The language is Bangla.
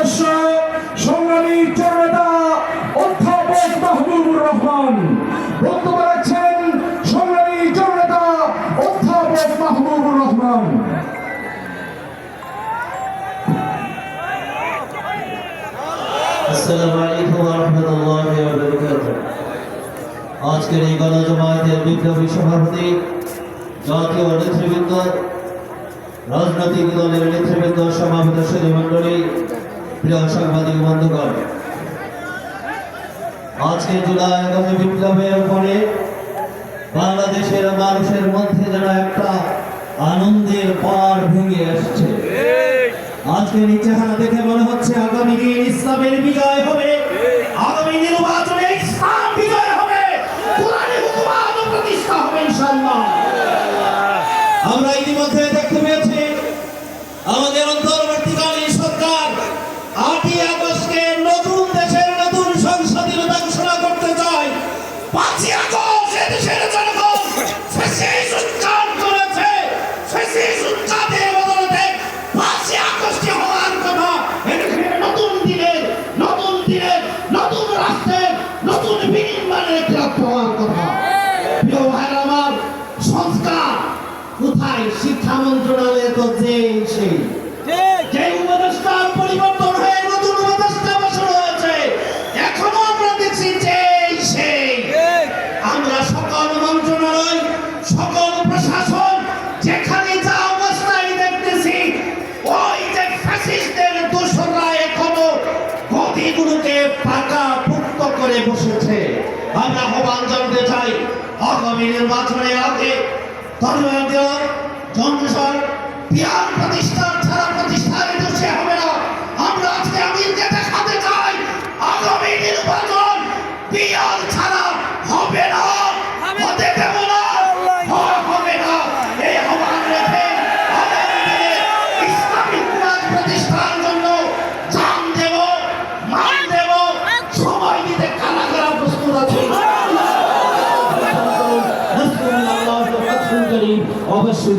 সদস্য সংগ্রামী জননেতা অধ্যাপক মাহবুবুর রহমান। বক্তব্য রাখছেন সংগ্রামী জননেতা অধ্যাপক মাহবুবুর রহমান। আসসালামু আলাইকুম ওয়া রাহমাতুল্লাহি ওয়া বারাকাতুহু। আজকের এই গণজমায়েতের বিপ্লবী সভাপতি, জাতীয় নেতৃবৃন্দ, রাজনৈতিক দলের নেতৃবৃন্দ, সমাবেত সুধীমণ্ডলী, প্রিয় সাংবাদিক বন্ধুগণ, আজকে জুলাই আগস্ট বিপ্লবের পরে বাংলাদেশের মানুষের মধ্যে যেন একটা আনন্দের পাড় ভেঙে আসছে। আজকের এই চেহারা দেখে মনে হচ্ছে আগামী দিন ইসলামের বিজয় হবে, আগামী নির্বাচনে ইসলাম বিজয় হবে, কোরআনের হুকুমাত প্রতিষ্ঠা হবে ইনশাআল্লাহ। আমরা ইতিমধ্যে দেখতে পেয়েছি আমাদের অন্তর্বর্তীকালীন সরকার 8ই আগস্টকে নতুন দেশের নতুন সংস্বাধীনতা ঘোষণা করতে চায়। 5ই আগস্ট দেশের জনগণ ফ্যাসিস্ট উৎখাত করেছে, ফ্যাসিস্ট উৎখাতের বদলে 5ই আগস্টে হওয়ার কথা। নতুন দিনের নতুন রাষ্ট্রের নতুন বিনির্মাণের একটা হওয়ার কথা। প্রিয় ভাইরা আমার, সংস্কার কোথায়? শিক্ষা মন্ত্রণালয়ে তো যে উপদেষ্টার পরিবর্তন হয়ে নতুন উপদেষ্টা বসানো হয়েছে, এখনো আমরা দেখছি সেই আমরা সকল মন্ত্রণালয়, সকল প্রশাসন যেখানে যা অবস্থায় দেখতেছি, ওই যে ফ্যাসিস্টদের দোসররা এখনো গদিগুলোকে পাকা পুক্ত করে বসেছে। আমরা আহ্বান জানাতে চাই, আগামী নির্বাচনের আগে ধর্মীয় জনসর পিয়ার প্রতিষ্ঠা ছাড়া প্রতিষ্ঠায় দোষে হবে না। আমরা আজকে আমিরকে দেখাতে চাই, আগামী নির্বাচন পিয়ার ছাড়া হবে না, হতে দেব না, হবে না। এই আহ্বান রেখে আগামী দিনে ইসলামী হুকুমাত প্রতিষ্ঠার জন্য জান দেব, মান দেব, সময় দিতে কারা কারা প্রস্তুত আছে অবশ্যই